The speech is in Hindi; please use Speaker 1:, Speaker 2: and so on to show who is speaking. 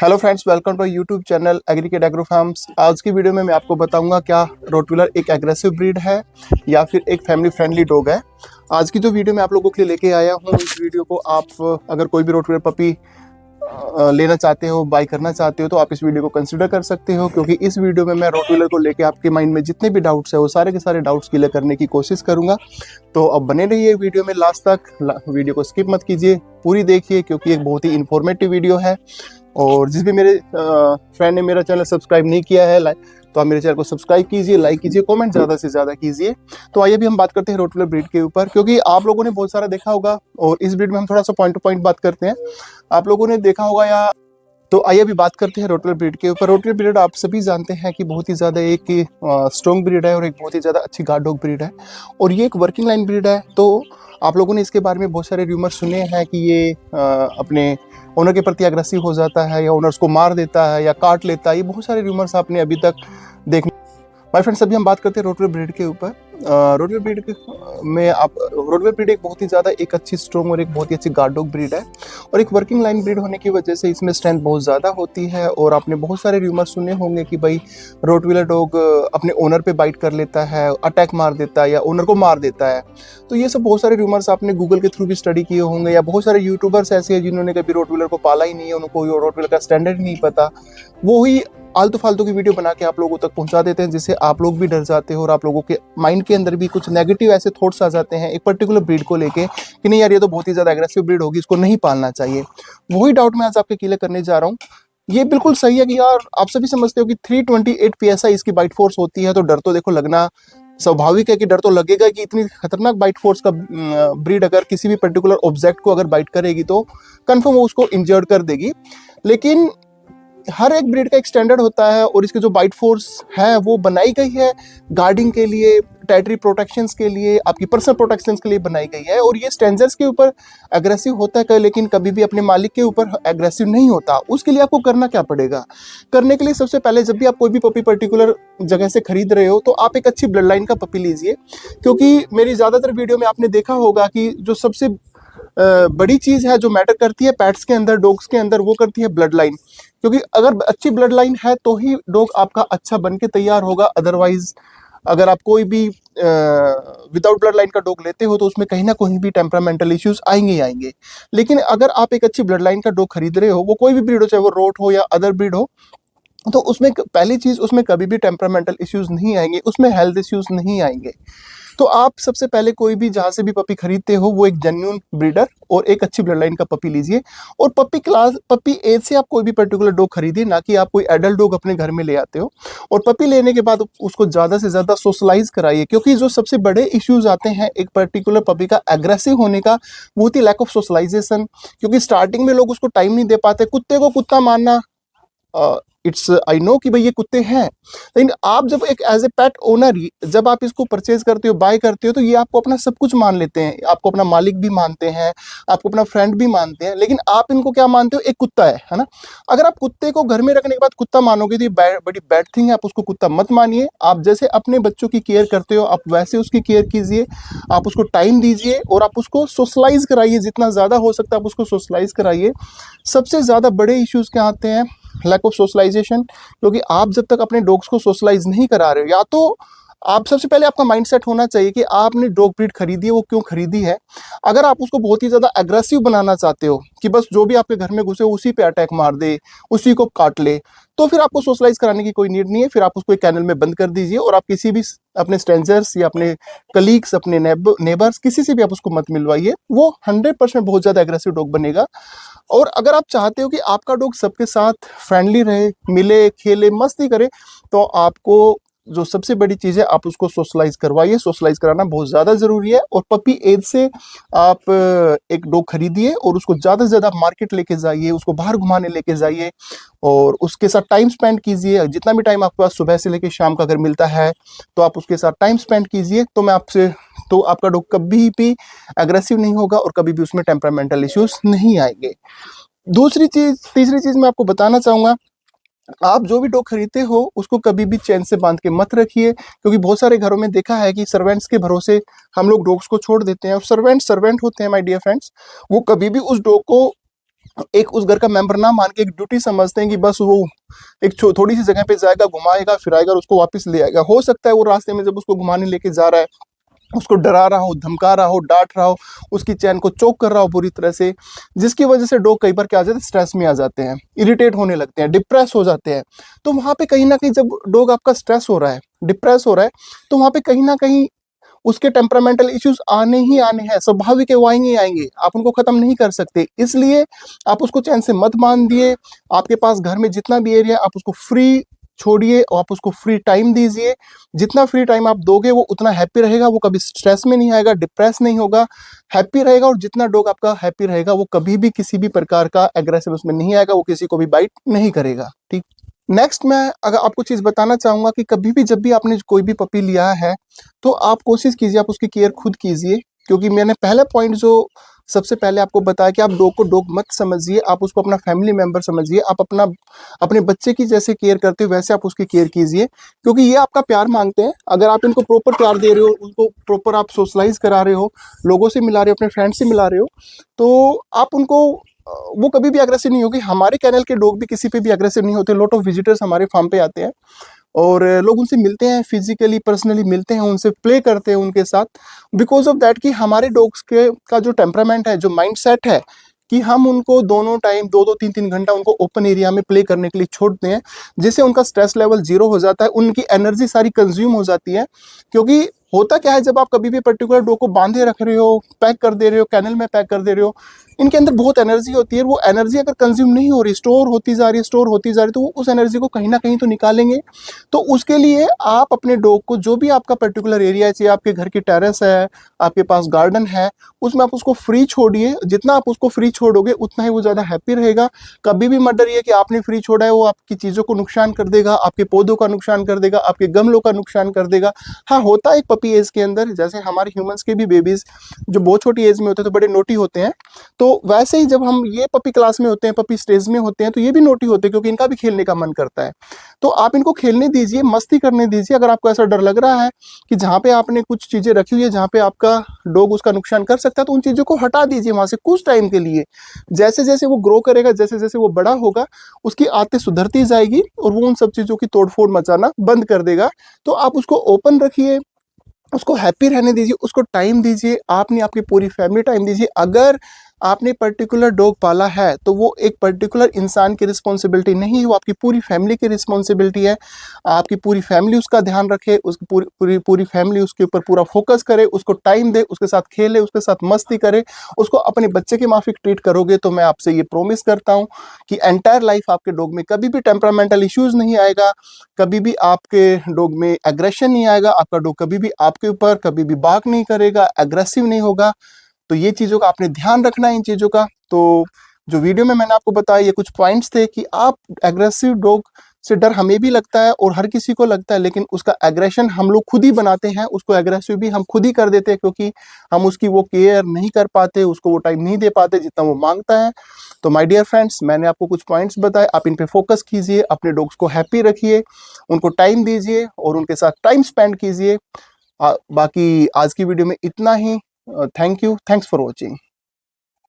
Speaker 1: Hello friends, welcome to YouTube channel Agricate Agro Farms. आज की वीडियो में मैं आपको बताऊंगा क्या रोटवीलर एक एग्रेसिव ब्रीड है या फिर एक फैमिली फ्रेंडली डॉग है। आज की जो वीडियो मैं आप लोगों के लिए लेके आया हूँ, इस वीडियो को आप अगर कोई भी रोटवीलर पपी लेना चाहते हो, बाय करना चाहते हो, तो आप इस वीडियो को कंसिडर कर सकते हो, क्योंकि इस वीडियो में मैं रोटवीलर को लेके आपके माइंड में जितने भी डाउट्स है वो सारे के सारे डाउट्स क्लियर करने की कोशिश करूंगा। तो अब बने रहिए वीडियो में लास्ट तक, वीडियो को स्किप मत कीजिए, पूरी देखिए, क्योंकि एक बहुत ही इंफॉर्मेटिव वीडियो है। और जिस भी मेरे फ्रेंड ने मेरा चैनल सब्सक्राइब नहीं किया है, तो आप मेरे चैनल को सब्सक्राइब कीजिए, लाइक कीजिए, कमेंट ज़्यादा से ज़्यादा कीजिए। तो आइए भी हम बात करते हैं रोटवीलर ब्रीड के ऊपर, क्योंकि आप लोगों ने बहुत सारा देखा होगा और इस ब्रीड में हम थोड़ा सा पॉइंट टू पॉइंट बात करते हैं। आप लोगों ने देखा होगा या तो आइए अभी बात करते हैं रोटवीलर ब्रीड के ऊपर। रोटवीलर ब्रीड आप सभी जानते हैं कि बहुत ही ज़्यादा एक स्ट्रॉन्ग ब्रीड है और एक बहुत ही ज़्यादा अच्छी गार्ड डॉग ब्रीड है, और ये एक वर्किंग लाइन ब्रीड है। तो आप लोगों ने इसके बारे में बहुत सारे रूमर सुने हैं कि ये अपने ओनर के प्रति अग्रेसिव हो जाता है, या ओनर्स को मार देता है, या काट लेता है। ये बहुत सारे रूमर्स आपने अभी तक देख। माय फ्रेंड्स, अभी हम बात करते हैं रोटवीलर ब्रीड के ऊपर। रोटवीलर ब्रीड में आप रोटवीलर ब्रीड एक बहुत ही ज़्यादा एक अच्छी स्ट्रॉन्ग और एक बहुत ही अच्छी गार्ड डॉग ब्रीड है, और एक वर्किंग लाइन ब्रीड होने की वजह से इसमें स्ट्रेंथ बहुत ज़्यादा होती है। और आपने बहुत सारे रूमर सुने होंगे कि भाई रोटवीलर डॉग अपने ओनर पे बाइट कर लेता है, अटैक मार देता है, या ओनर को मार देता है। तो ये सब बहुत सारे रूमर्स आपने गूगल के थ्रू भी स्टडी किए होंगे, या बहुत सारे यूट्यूबर्स ऐसे हैं जिन्होंने कभी रोटवीलर को पाला ही नहीं है, उनको रोटवीलर का स्टैंडर्ड नहीं पता, वो ही आलतू फालतू की वीडियो बना के आप लोगों तक पहुंचा देते हैं, जिससे आप लोग भी डर जाते हो और आप लोगों के माइंड के अंदर भी कुछ नेगेटिव ऐसे थॉट्स आ जाते हैं एक पर्टिकुलर ब्रीड को लेके कि नहीं यार, ये तो बहुत ही ज़्यादा एग्रेसिव ब्रीड होगी, इसको नहीं पालना चाहिए। वही डाउट मैं आज आपके क्लियर करने जा रहा हूँ। ये बिल्कुल सही है कि यार आप सभी समझते हो कि 328 PSI इसकी बाइट फोर्स होती है, तो डर तो देखो लगना स्वाभाविक है कि डर तो लगेगा कि इतनी खतरनाक बाइट फोर्स का ब्रीड अगर किसी भी पर्टिकुलर ऑब्जेक्ट को अगर बाइट करेगी तो कन्फर्म वो उसको इंजर्ड कर देगी। लेकिन हर एक ब्रीड का एक स्टैंडर्ड होता है, और इसकी जो बाइट फोर्स है वो बनाई गई है गार्डिंग के लिए, टेरिटरी प्रोटेक्शंस के लिए, आपकी पर्सनल प्रोटेक्शंस के लिए बनाई गई है। और ये स्ट्रेंजर्स के ऊपर एग्रेसिव होता है, लेकिन कभी भी अपने मालिक के ऊपर एग्रेसिव नहीं होता। उसके लिए आपको करना क्या पड़ेगा? करने के लिए सबसे पहले, जब भी आप कोई भी पपी पर्टिकुलर जगह से खरीद रहे हो, तो आप एक अच्छी ब्लड लाइन का पपी लीजिए, क्योंकि मेरी ज़्यादातर वीडियो में आपने देखा होगा कि जो सबसे बड़ी चीज़ है जो मैटर करती है पेट्स के अंदर, डॉग्स के अंदर, वो करती है ब्लड लाइन। क्योंकि अगर अच्छी ब्लड लाइन है तो ही डॉग आपका अच्छा बन के तैयार होगा। अदरवाइज अगर आप कोई भी विदाउट ब्लड लाइन का डॉग लेते हो तो उसमें कहीं ना कहीं भी टेम्परामेंटल इश्यूज आएंगे ही आएंगे। लेकिन अगर आप एक अच्छी ब्लड लाइन का डॉग खरीद रहे हो, वो कोई भी ब्रीड हो, चाहे वो रोट हो या अदर ब्रीड हो, तो उसमें पहली चीज़, उसमें कभी भी टेम्परामेंटल इश्यूज नहीं आएंगे, उसमें हेल्थ इश्यूज नहीं आएंगे। तो आप सबसे पहले कोई भी जहाँ से भी पपी खरीदते हो, वो एक जेन्युइन ब्रीडर और एक अच्छी ब्लड लाइन का पपी लीजिए। और पपी एज से आप कोई भी पर्टिकुलर डॉग खरीदिए, ना कि आप कोई एडल्ट डॉग अपने घर में ले आते हो। और पपी लेने के बाद उसको ज़्यादा से ज़्यादा सोशलाइज कराइए, क्योंकि जो सबसे बड़े इश्यूज आते हैं एक पर्टिकुलर पपी का एग्रेसिव होने का, वो होती है लैक ऑफ सोशलाइजेशन। क्योंकि स्टार्टिंग में लोग उसको टाइम नहीं दे पाते। कुत्ते को कुत्ता मानना, इट्स आई नो कि भाई ये कुत्ते हैं, लेकिन आप जब एक एज ए पेट ओनर, जब आप इसको परचेज करते हो, बाय करते हो, तो ये आपको अपना सब कुछ मान लेते हैं, आपको अपना मालिक भी मानते हैं, आपको अपना फ्रेंड भी मानते हैं। लेकिन आप इनको क्या मानते हो? एक कुत्ता है ना। अगर आप कुत्ते को घर में रखने के बाद कुत्ता मानोगे तो ये बड़ी बैड थिंग है। आप उसको कुत्ता मत मानिए। आप जैसे अपने बच्चों की केयर करते हो, आप वैसे उसकी केयर कीजिए, आप उसको टाइम दीजिए और आप उसको सोशलाइज कराइए, जितना ज़्यादा हो सकता है आप उसको सोशलाइज कराइए। सबसे ज़्यादा बड़े इश्यूज क्या आते हैं? Lack of socialisation. क्योंकि आप जब तक अपने डॉग्स को सोशलाइज नहीं करा रहे हो, या तो आप सबसे पहले आपका माइंडसेट होना चाहिए कि आपने डॉग ब्रीड खरीदी है, वो क्यों खरीदी है। अगर आप उसको बहुत ही ज़्यादा एग्रेसिव बनाना चाहते हो कि बस जो भी आपके घर में घुसे उसी पे अटैक मार दे, उसी को काट ले, तो फिर आपको सोशलाइज कराने की कोई नीड नहीं है। फिर आप उसको एक कैनल में बंद कर दीजिए, और आप किसी भी अपने स्ट्रेंजर्स या अपने कलीग्स, अपने नेबर्स, किसी से भी आप उसको मत मिलवाइए। वो 100% बहुत ज़्यादा एग्रेसिव डॉग बनेगा। और अगर आप चाहते हो कि आपका डॉग सबके साथ फ्रेंडली रहे, मिले, खेले, मस्ती करे, तो आपको जो सबसे बड़ी चीज़ है, आप उसको सोशलाइज करवाइए। सोशलाइज कराना बहुत ज़्यादा ज़रूरी है। और पपी एज से आप एक डॉग खरीदिए और उसको ज़्यादा से ज़्यादा मार्केट लेके जाइए, उसको बाहर घुमाने लेके जाइए और उसके साथ टाइम स्पेंड कीजिए। जितना भी टाइम आपके पास सुबह से लेकर शाम का अगर मिलता है, तो आप उसके साथ टाइम स्पेंड कीजिए। तो आपका डॉग कभी भी एग्रेसिव नहीं होगा और कभी भी उसमें टेम्परामेंटल इश्यूज नहीं आएंगे। तीसरी चीज़ मैं आपको बताना चाहूँगा, आप जो भी डॉग खरीदते हो उसको कभी भी चैन से बांध के मत रखिए। क्योंकि बहुत सारे घरों में देखा है कि सर्वेंट्स के भरोसे हम लोग डॉग्स को छोड़ देते हैं, और सर्वेंट होते हैं माय डियर फ्रेंड्स। वो कभी भी उस डॉग को एक उस घर का मेंबर ना मान के एक ड्यूटी समझते हैं कि बस वो एक थोड़ी सी जगह पे जाएगा, घुमाएगा फिराएगा और उसको वापस ले आएगा। हो सकता है वो रास्ते में जब उसको घुमाने लेके जा रहा है, उसको डरा रहा हो, धमका रहा हो, डांट रहा हो, उसकी चैन को चोक कर रहा हो बुरी तरह से, जिसकी वजह से डॉग कई बार क्या आ जाते हैं, स्ट्रेस में आ जाते हैं, इरिटेट होने लगते हैं, डिप्रेस हो जाते हैं। तो वहां पे कहीं ना कहीं जब डॉग आपका स्ट्रेस हो रहा है, डिप्रेस हो रहा है, तो वहां पे कहीं ना कहीं उसके टेम्परामेंटल इश्यूज आने ही आने हैं, स्वाभाविक है, वो आएंगे ही आएंगे, आप उनको खत्म नहीं कर सकते। इसलिए आप उसको चैन से मत बांध दिए। आपके पास घर में जितना भी एरिया आप उसको फ्री छोड़िए और आप उसको फ्री टाइम दीजिए। जितना फ्री टाइम आप दोगे वो उतना हैप्पी रहेगा, वो कभी स्ट्रेस में नहीं आएगा, डिप्रेस नहीं होगा, हैप्पी रहेगा। और जितना डॉग आपका हैप्पी रहेगा वो कभी भी किसी भी प्रकार का एग्रेसिव उसमें नहीं आएगा, वो किसी को भी बाइट नहीं करेगा। ठीक। नेक्स्ट मैं अगर आपको चीज़ बताना चाहूँगा कि कभी भी जब भी आपने कोई भी पपी लिया है तो आप कोशिश कीजिए, आप उसकी केयर खुद कीजिए। क्योंकि मैंने पहला पॉइंट जो सबसे पहले आपको बताया कि आप डॉग को डॉग मत समझिए, आप उसको अपना फैमिली मेंबर समझिए। आप अपने बच्चे की जैसे केयर करते हो वैसे आप उसकी केयर कीजिए, क्योंकि ये आपका प्यार मांगते हैं। अगर आप इनको प्रॉपर प्यार दे रहे हो, उनको प्रॉपर आप सोशलाइज करा रहे हो, लोगों से मिला रहे हो, अपने फ्रेंड से मिला रहे हो, तो आप उनको वो कभी भी अग्रेसिव नहीं होगी। हमारे कैनल के डॉग भी किसी पे भी अग्रेसिव नहीं होते। लॉट ऑफ विजिटर्स हमारे फार्म पे आते हैं और लोग उनसे मिलते हैं, फिजिकली पर्सनली मिलते हैं, उनसे प्ले करते हैं उनके साथ, बिकॉज ऑफ दैट कि हमारे डॉग्स के का जो टेम्परामेंट है, जो माइंड सेट है, कि हम उनको दोनों टाइम 2-2 3-3 घंटा उनको ओपन एरिया में प्ले करने के लिए छोड़ते हैं, जिससे उनका स्ट्रेस लेवल 0 हो जाता है, उनकी एनर्जी सारी कंज्यूम हो जाती है। क्योंकि होता क्या है, जब आप कभी भी पर्टिकुलर डॉग को बांधे रख रहे हो, पैक कर दे रहे हो, कैनल में पैक कर दे रहे हो, इनके अंदर बहुत एनर्जी होती है। वो एनर्जी अगर कंज्यूम नहीं हो रही, स्टोर होती जा रही है, स्टोर होती जा रही है, तो वो उस एनर्जी को कहीं ना कहीं तो निकालेंगे। तो उसके लिए आप अपने डॉग को, जो भी आपका पर्टिकुलर एरिया है, चाहे आपके घर की टेरेस है, आपके पास गार्डन है, उसमें आप उसको फ्री छोड़िए। जितना आप उसको फ्री छोड़ोगे उतना ही वो ज़्यादा हैप्पी रहेगा। कभी भी मत डरिए कि आपने फ्री छोड़ा है वो आपकी चीज़ों को नुकसान कर देगा, आपके पौधों का नुकसान कर देगा, आपके गमलों का नुकसान कर देगा। हाँ, होता है एक पपी एज के अंदर, जैसे हमारे ह्यूमंस के भी बेबीज जो बहुत छोटी एज में होते हैं तो बड़े नोटी होते हैं, तो वैसे ही जब हम ये पपी क्लास में होते हैं, पपी स्टेज में होते हैं, तो ये भी नोटी होते हैं, क्योंकि इनका भी खेलने का मन करता है। तो आप इनको खेलने दीजिए, मस्ती करने दीजिए। अगर आपको ऐसा डर लग रहा है कि जहाँ पे आपने कुछ चीज़ें रखी हुई है, जहाँ पे आपका डॉग उसका नुकसान कर सकता है, तो उन चीज़ों को हटा दीजिए वहाँ से कुछ टाइम के लिए। जैसे जैसे वो ग्रो करेगा, जैसे जैसे वो बड़ा होगा, उसकी आदतें सुधरती जाएगी और वो उन सब चीज़ों की तोड़फोड़ मचाना बंद कर देगा। तो आप उसको ओपन रखिए, उसको हैप्पी रहने दीजिए, उसको टाइम दीजिए, आपने आपकी पूरी फैमिली टाइम दीजिए। अगर आपने पर्टिकुलर डॉग पाला है तो वो एक पर्टिकुलर इंसान की रिस्पॉन्सिबिलिटी नहीं है, वो आपकी पूरी फैमिली की रिस्पॉन्सिबिलिटी है। आपकी पूरी फैमिली उसका ध्यान रखे, उसकी पूरी पूरी पूरी फैमिली उसके ऊपर पूरा फोकस करे, उसको टाइम दे, उसके साथ खेले, उसके साथ मस्ती करे, उसको अपने बच्चे के माफिक ट्रीट करोगे तो मैं आपसे ये प्रॉमिस करता हूँ कि एंटायर लाइफ आपके डॉग में कभी भी टेम्परामेंटल इश्यूज नहीं आएगा, कभी भी आपके डॉग में एग्रेशन नहीं आएगा, आपका डॉग कभी भी आपके ऊपर कभी भी बार्क नहीं करेगा, एग्रेसिव नहीं होगा। तो ये चीज़ों का आपने ध्यान रखना है, इन चीज़ों का। तो जो वीडियो में मैंने आपको बताया ये कुछ पॉइंट्स थे कि आप एग्रेसिव डॉग से डर हमें भी लगता है और हर किसी को लगता है, लेकिन उसका एग्रेशन हम लोग खुद ही बनाते हैं, उसको एग्रेसिव भी हम खुद ही कर देते हैं, क्योंकि हम उसकी वो केयर नहीं कर पाते, उसको वो टाइम नहीं दे पाते जितना वो मांगता है। तो माय डियर फ्रेंड्स, मैंने आपको कुछ पॉइंट्स बताए, आप इन पे फोकस कीजिए, अपने डॉग्स को हैप्पी रखिए, उनको टाइम दीजिए और उनके साथ टाइम स्पेंड कीजिए। बाकी आज की वीडियो में इतना ही। Thank you, thanks for watching.